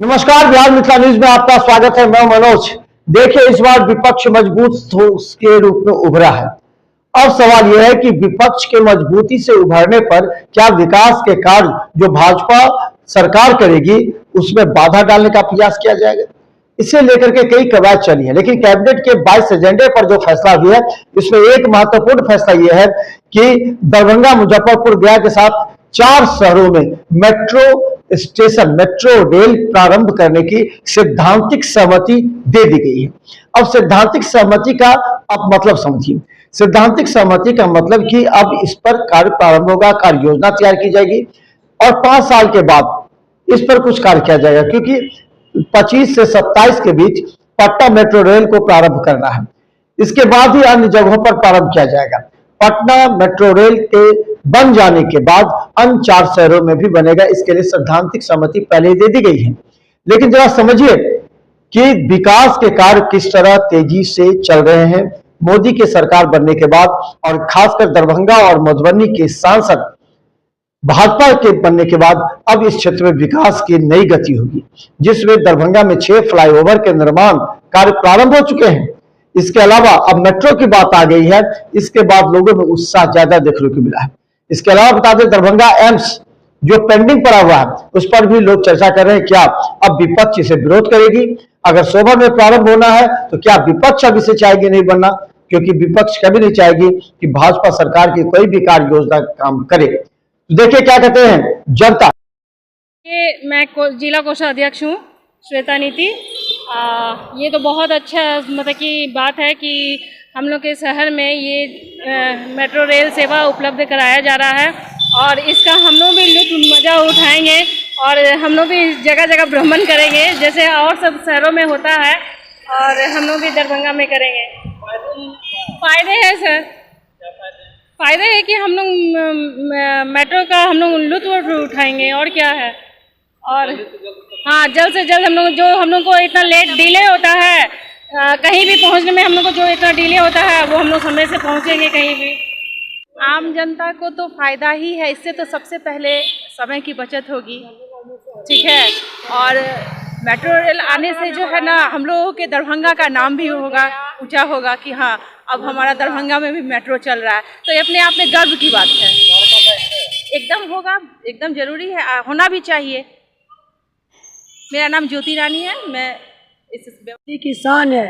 नमस्कार, बिहार मिथिला न्यूज में आपका स्वागत है। मैं मनोज। देखिए, इस बार विपक्ष मजबूत के रूप में उभरा है। अब सवाल यह है कि विपक्ष के मजबूती से उभरने पर क्या विकास के कार्य जो भाजपा सरकार करेगी उसमें बाधा डालने का प्रयास किया जाएगा। इसे लेकर के कई कवायद चली है, लेकिन कैबिनेट के 22 एजेंडे पर जो फैसला हुआ है इसमें एक महत्वपूर्ण फैसला यह है कि दरभंगा, मुजफ्फरपुर, गया के साथ 4 शहरों में मेट्रो स्टेशन, मेट्रो रेल प्रारंभ करने की सैद्धांतिक सहमति दे दी गई है। अब सैद्धांतिक सहमति का अब मतलब समझिए। सैद्धांतिक सहमति का मतलब कि अब इस पर कार्य प्रारंभ होगा, कार्य योजना तैयार की जाएगी और 5 साल के बाद इस पर कुछ कार्य किया जाएगा, क्योंकि 25 से 27 के बीच पटना मेट्रो रेल को प्रारंभ करना है। इसके बाद ही अन्य जगहों पर प्रारंभ किया जाएगा। पटना मेट्रो रेल के बन जाने के बाद अन्य 4 शहरों में भी बनेगा। इसके लिए सैद्धांतिक सहमति पहले दे दी गई है। लेकिन जरा समझिए कि विकास के कार्य किस तरह तेजी से चल रहे हैं। मोदी के सरकार बनने के बाद और खासकर दरभंगा और मधुबनी के सांसद भाजपा के बनने के बाद अब इस क्षेत्र में विकास की नई गति होगी, जिसमें दरभंगा में 6 फ्लाईओवर के निर्माण कार्य प्रारंभ हो चुके हैं। इसके अलावा अब मेट्रो की बात आ गई है। इसके बाद लोगों में उत्साह ज्यादा देखने को मिला है। इसके अलावा बता दें, दरभंगा एम्स जो पेंडिंग पड़ा हुआ है उस पर भी लोग चर्चा कर रहे हैं। क्या अब विपक्ष इसे विरोध करेगी? अगर सोमवार में प्रारंभ होना है तो क्या विपक्ष अब इसे चाहेगी नहीं बनना? क्योंकि विपक्ष कभी नहीं चाहेगी कि भाजपा सरकार की कोई भी कार्य योजना काम करे। तो देखिए क्या कहते हैं जनता। मैं जिला कोषाध्यक्ष हूँ, श्वेता नीति। ये तो बहुत अच्छा मतलब की बात है कि हम लोग के शहर में ये मेट्रो रेल सेवा उपलब्ध कराया जा रहा है और इसका हम लोग भी लुत्फ मजा उठाएंगे और हम लोग भी जगह जगह भ्रमण करेंगे जैसे और सब शहरों में होता है, और हम लोग भी दरभंगा में करेंगे। फायदे हैं सर, फायदे है कि हम लोग मेट्रो का हम लोग लुत्फ उठाएंगे और क्या है। और हाँ, जल्द से जल्द हम लोग को इतना लेट डिले होता है कहीं भी पहुंचने में, हम लोग को जो इतना डिले होता है वो हम लोग समय से पहुंचेंगे कहीं भी। आम जनता को तो फायदा ही है, इससे तो सबसे पहले समय की बचत होगी, ठीक है। और मेट्रो रेल आने से जो है ना हम लोगों के दरभंगा का नाम भी होगा, ऊंचा होगा कि हाँ अब हमारा दरभंगा में भी मेट्रो चल रहा है, तो ये अपने आप में गर्व की बात है। एकदम होगा, एकदम जरूरी है, होना भी चाहिए। मेरा नाम ज्योति रानी है, मैं दिल्ली किसान है।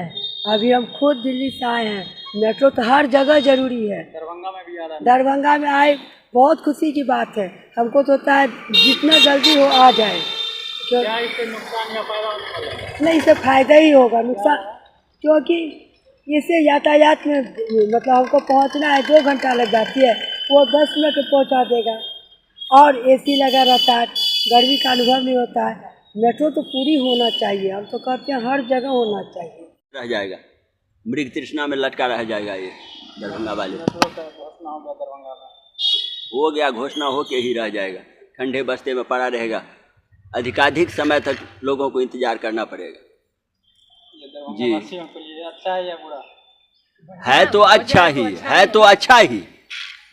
अभी हम खुद दिल्ली से आए हैं। मेट्रो तो हर जगह जरूरी है। दरभंगा में भी आ रहा है। दरभंगा में आए, बहुत खुशी की बात है। हमको तो होता है जितना जल्दी हो आ जाए। क्या इससे नुकसान या फायदा होने वाला है? नहीं, इससे फायदा ही होगा, नुकसान क्योंकि इससे यातायात में मतलब हमको पहुंचना है 2 घंटा लग जाती है, वो 10 मिनट में पहुँचा देगा और AC लगा रहता है, गर्मी का अनुभव नहीं होता है। मेट्रो तो पूरी होना चाहिए, हम तो कहते हैं हर जगह होना चाहिए। रह जाएगा, मृग तृष्णा में लटका रह जाएगा ये दरभंगा वाले। घोषणा होगा दरभंगा में, हो गया, घोषणा हो के ही रह जाएगा, ठंडे बस्ते में पड़ा रहेगा। अधिकाधिक समय तक लोगों को इंतजार करना पड़ेगा। ये दरभंगा वासियों के लिए अच्छा है या बुरा? है तो अच्छा ही, है तो अच्छा ही,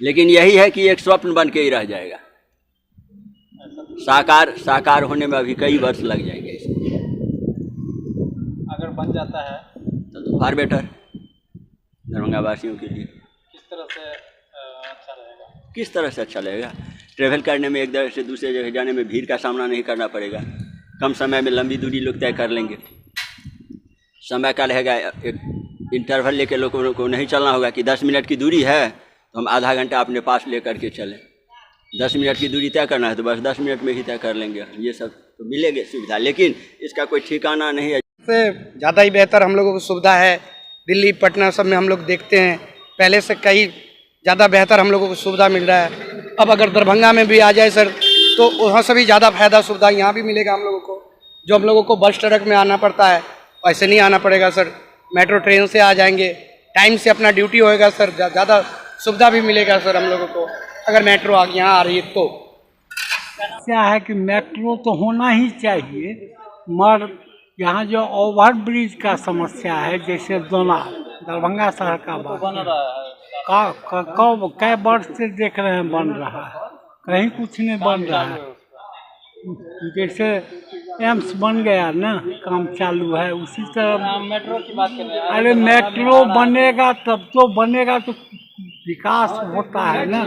लेकिन यही है कि एक स्वप्न बन के ही रह जाएगा। साकार होने में अभी कई वर्ष लग जाएंगे। अगर बन जाता है तो फार बेटर दरभंगा वासियों के लिए। किस तरह से अच्छा रहेगा? किस तरह से अच्छा लगेगा? ट्रेवल करने में, एक जगह से दूसरे जगह जाने में भीड़ का सामना नहीं करना पड़ेगा। कम समय में लंबी दूरी लोग तय कर लेंगे। समय का रहेगा, एक इंटरवल लेके लोगों को नहीं चलना होगा कि 10 मिनट की दूरी है तो हम आधा घंटा अपने पास ले करके चलें। 10 मिनट की दूरी तय करना है तो बस 10 मिनट में ही तय कर लेंगे। ये सब तो मिलेगी सुविधा, लेकिन इसका कोई ठिकाना नहीं है। से ज़्यादा ही बेहतर हम लोगों को सुविधा है। दिल्ली, पटना सब में हम लोग देखते हैं, पहले से कहीं ज़्यादा बेहतर हम लोगों को सुविधा मिल रहा है। अब अगर दरभंगा में भी आ जाए सर तो वहाँ से भी ज़्यादा फायदा सुविधा यहाँ भी मिलेगा हम लोगों को। जो हम लोगों को बस ट्रक में आना पड़ता है वैसे नहीं आना पड़ेगा सर, मेट्रो ट्रेन से आ जाएंगे, टाइम से अपना ड्यूटी होएगा सर, ज़्यादा सुविधा भी मिलेगा सर हम लोगों को अगर मेट्रो यहाँ आ रही है तो। क्या है कि मेट्रो तो होना ही चाहिए, मगर यहाँ जो ओवर ब्रिज का समस्या है, जैसे दोना दरभंगा शहर का बन रहा है, कब कई वर्ष से देख रहे हैं बन रहा है, कहीं कुछ नहीं बन रहा है। जैसे एम्स बन गया ना, काम चालू है उसी तरह। मेट्रो की बात कर रहे हैं। अरे मेट्रो बनेगा तब तो बनेगा, तो विकास होता है ना।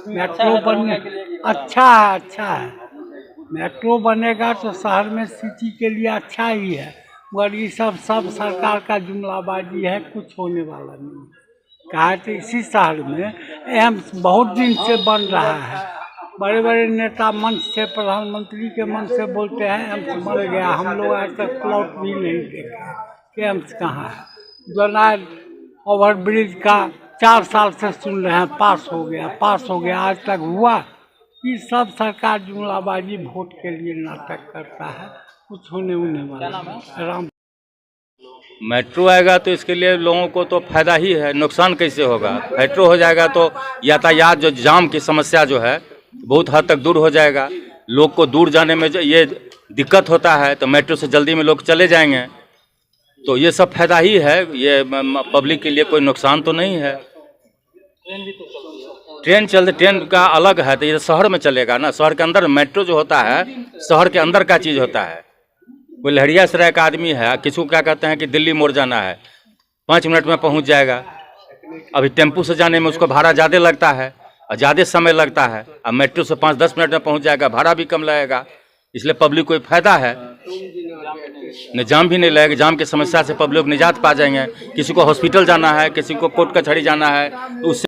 मेट्रो बनने अच्छा है। मेट्रो बनेगा तो शहर में सिटी के लिए अच्छा ही है, मगर ये सब सरकार का जुमलाबाजी है, कुछ होने वाला नहीं। कहा तो इसी शहर में एम्स बहुत दिन से बन रहा है, बड़े बड़े नेता मंच से, प्रधानमंत्री के मंच से बोलते हैं एम्स बन गया। हम लोग आज तक प्लॉट भी नहीं देखे कि एम्स कहाँ है। दोनार ओवर ब्रिज का 4 साल से सुन रहे हैं, पास हो गया, आज तक हुआ। ये सब सरकार जुमलाबाजी वोट के लिए नाटक करता है, कुछ होने वाला नहीं। राम मेट्रो आएगा तो इसके लिए लोगों को तो फायदा ही है, नुकसान कैसे होगा? मेट्रो हो जाएगा तो यातायात जो जाम की समस्या जो है बहुत हद तक दूर हो जाएगा। लोग को दूर जाने में जो ये दिक्कत होता है तो मेट्रो से जल्दी में लोग चले जाएंगे, तो ये सब फायदा ही है, ये पब्लिक के लिए कोई नुकसान तो नहीं है। ट्रेन का अलग है, तो ये शहर में चलेगा ना, शहर के अंदर। मेट्रो जो होता है शहर के अंदर का चीज़ होता है। कोई लहरियासराय का आदमी है, किसी को क्या कहते हैं कि दिल्ली मोड़ जाना है, 5 मिनट में पहुंच जाएगा। अभी टेम्पू से जाने में उसको भाड़ा ज़्यादा लगता है और ज़्यादा समय लगता है, अब मेट्रो से 5-10 मिनट में पहुंच जाएगा, भाड़ा भी कम लगेगा, इसलिए पब्लिक को फायदा है। न जाम भी नहीं लगेगा, जाम की समस्या से पब्लिक निजात पा जाएंगे। किसी को हॉस्पिटल जाना है, किसी को कोर्ट कचहरी जाना है, तो उससे